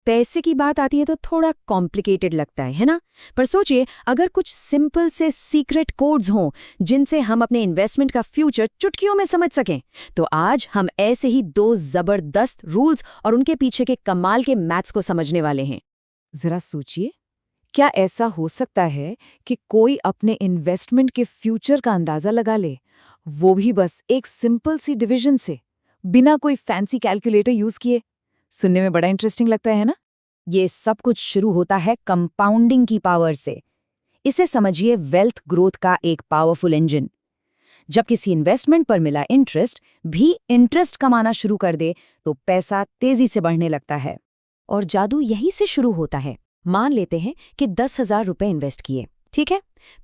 पैसे की बात आती है तो थोड़ा कॉम्प्लिकेटेड लगता है ना? पर सोचिए, अगर कुछ सिंपल से सीक्रेट कोड्स हों जिनसे हम अपने इन्वेस्टमेंट का फ्यूचर चुटकियों में समझ सकें, तो आज हम ऐसे ही 2 जबरदस्त रूल्स और उनके पीछे के कमाल के मैथ्स को समझने वाले हैं। जरा सोचिए, क्या ऐसा हो सकता है कि कोई अपने इन्वेस्टमेंट के फ्यूचर का अंदाजा लगा ले, वो भी बस एक सिंपल सी डिवीजन से, बिना कोई फैंसी कैलकुलेटर यूज किए? सुनने में बड़ा इंटरेस्टिंग लगता है ना? ये सब कुछ शुरू होता है कंपाउंडिंग की पावर से। इसे समझिए वेल्थ ग्रोथ का एक पावरफुल इंजन। जब किसी इन्वेस्टमेंट पर मिला इंटरेस्ट भी इंटरेस्ट कमाना शुरू कर दे, तो पैसा तेजी से बढ़ने लगता है। और जादू यहीं से शुरू होता है। मान लेते हैं कि 10,000 रुपए इन्वेस्ट किए, ठीक है?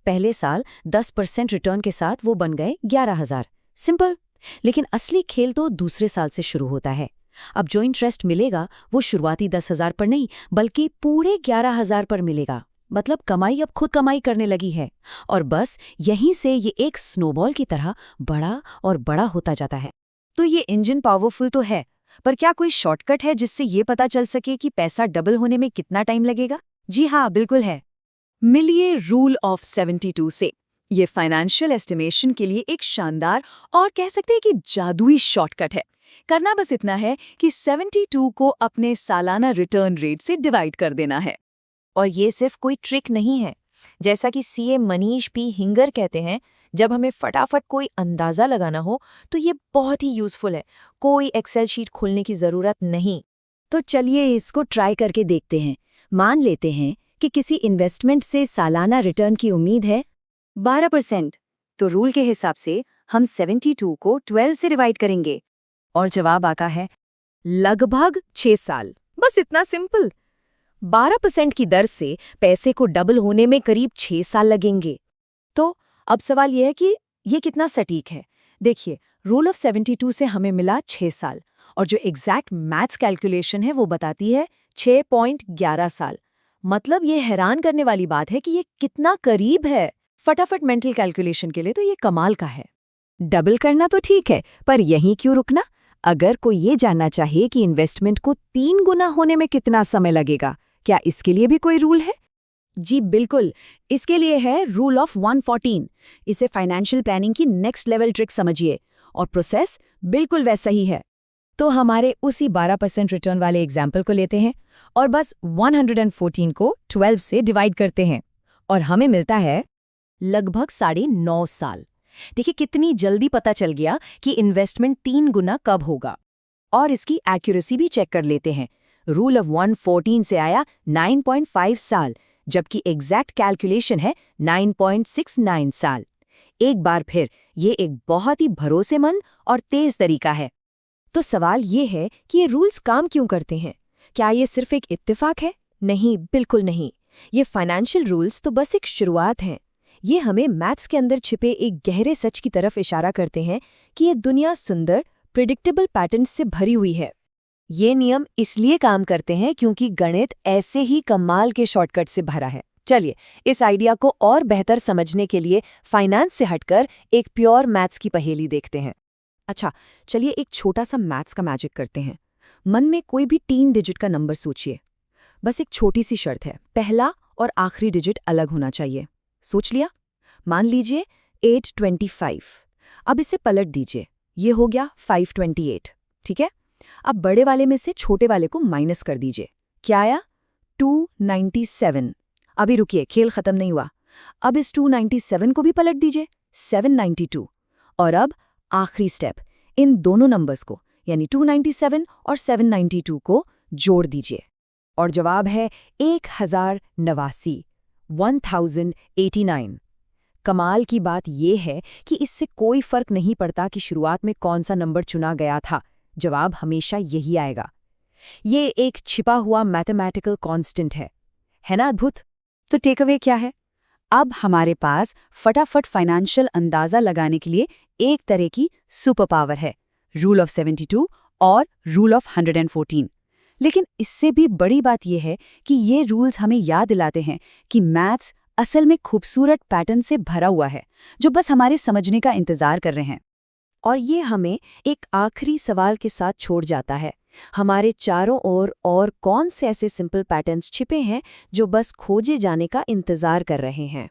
पहले साल 10% रिटर्न के साथ वो बन गए 11,000। सिंपल। लेकिन असली खेल तो दूसरे साल से शुरू होता है। अब जो इंटरेस्ट मिलेगा वो शुरुआती 10,000 पर नहीं, बल्कि पूरे 11,000 पर मिलेगा। मतलब कमाई अब खुद कमाई करने लगी है। और बस यहीं से ये एक स्नोबॉल की तरह बड़ा और बड़ा होता जाता है। तो ये इंजन पावरफुल तो है, पर क्या कोई शॉर्टकट है जिससे ये पता चल सके कि पैसा डबल होने में कितना टाइम लगेगा? जी हाँ, बिल्कुल है। मिलिए रूल ऑफ 72 से। ये फाइनेंशियल एस्टिमेशन के लिए एक शानदार और कह सकते हैं कि जादुई शॉर्टकट है। करना बस इतना है कि 72 को अपने सालाना रिटर्न रेट से डिवाइड कर देना है। और ये सिर्फ कोई ट्रिक नहीं है। जैसा कि सीए मनीष पी हिंगर कहते हैं, जब हमें फटाफट कोई अंदाज़ा लगाना हो तो ये बहुत ही यूज़फुल है। कोई एक्सेल शीट खोलने की ज़रूरत नहीं। तो चलिए इसको ट्राई करके देखते हैं। मान लेते हैं कि किसी इन्वेस्टमेंट से सालाना रिटर्न की उम्मीद है 12%। तो रूल के हिसाब से हम 72 को 12 से डिवाइड करेंगे और जवाब आता है लगभग 6 साल। बस इतना सिंपल। 12% की दर से पैसे को डबल होने में करीब 6 साल लगेंगे। तो अब सवाल यह है कि ये कितना सटीक है। देखिए, रूल ऑफ 72 से हमें मिला 6 साल, और जो एग्जैक्ट मैथ्स कैलकुलेशन है वो बताती है 6.11 साल। मतलब ये हैरान करने वाली बात है कि ये कितना करीब है। फटाफट मेंटल कैलकुलेशन के लिए तो ये कमाल का है। डबल करना तो ठीक है, पर यहीं क्यों रुकना? अगर कोई ये जानना चाहे कि इन्वेस्टमेंट को 3 गुना होने में कितना समय लगेगा, क्या इसके लिए भी कोई रूल है? जी बिल्कुल, इसके लिए है रूल ऑफ 114। इसे फाइनेंशियल प्लानिंग की नेक्स्ट लेवल ट्रिक समझिए, और प्रोसेस बिल्कुल वैसा ही है। तो हमारे उसी 12% रिटर्न वाले एग्जाम्पल को लेते हैं और बस 114 को 12 से डिवाइड करते हैं, और हमें मिलता है लगभग 9.5 साल। देखिए कितनी जल्दी पता चल गया कि इन्वेस्टमेंट 3 गुना कब होगा। और इसकी एक्यूरेसी भी चेक कर लेते हैं। रूल ऑफ 114 से आया 9.5 साल, जबकि एग्जैक्ट कैलकुलेशन है 9.69 साल। एक बार फिर ये एक बहुत ही भरोसेमंद और तेज तरीका है। तो सवाल ये है कि ये रूल्स काम क्यों करते हैं? क्या ये सिर्फ एक इत्तेफाक है? नहीं, बिल्कुल नहीं। ये फाइनेंशियल रूल्स तो बस एक शुरुआत हैं। ये हमें मैथ्स के अंदर छिपे एक गहरे सच की तरफ इशारा करते हैं कि ये दुनिया सुंदर, प्रिडिक्टेबल पैटर्न्स से भरी हुई है। ये नियम इसलिए काम करते हैं क्योंकि गणित ऐसे ही कमाल के शॉर्टकट से भरा है। चलिए, इस आइडिया को और बेहतर समझने के लिए फाइनेंस से हटकर एक प्योर मैथ्स की पहेली देखते हैं। अच्छा, चलिए एक छोटा सा मैथ्स का मैजिक करते हैं। मन में कोई भी 3 डिजिट का नंबर सोचिए। बस एक छोटी सी शर्त है, पहला और आखिरी डिजिट अलग होना चाहिए। सोच लिया? मान लीजिए 825। अब इसे पलट दीजिए, ये हो गया 528। ठीक है? अब बड़े वाले में से छोटे वाले को माइनस कर दीजिए। क्या आया? 297। अभी रुकिए, खेल खत्म नहीं हुआ। अब इस 297 को भी पलट दीजिए, 792। और अब आखिरी स्टेप, इन दोनों नंबर्स को यानी 297 और 792 को जोड़ दीजिए, और जवाब है 1089। 1089। कमाल की बात यह है कि इससे कोई फर्क नहीं पड़ता कि शुरुआत में कौन सा नंबर चुना गया था, जवाब हमेशा यही आएगा। ये एक छिपा हुआ मैथमेटिकल कांस्टेंट है ना अद्भुत? तो टेक अवे क्या है? अब हमारे पास फटाफट फाइनेंशियल अंदाजा लगाने के लिए एक तरह की सुपर पावर है, रूल ऑफ 72 और रूल ऑफ 114। लेकिन इससे भी बड़ी बात यह है कि ये रूल्स हमें याद दिलाते हैं कि मैथ्स असल में खूबसूरत पैटर्न से भरा हुआ है, जो बस हमारे समझने का इंतजार कर रहे हैं। और ये हमें एक आखिरी सवाल के साथ छोड़ जाता है हमारे चारों ओर और कौन से ऐसे सिंपल पैटर्न्स छिपे हैं जो बस खोजे जाने का इंतजार कर रहे हैं।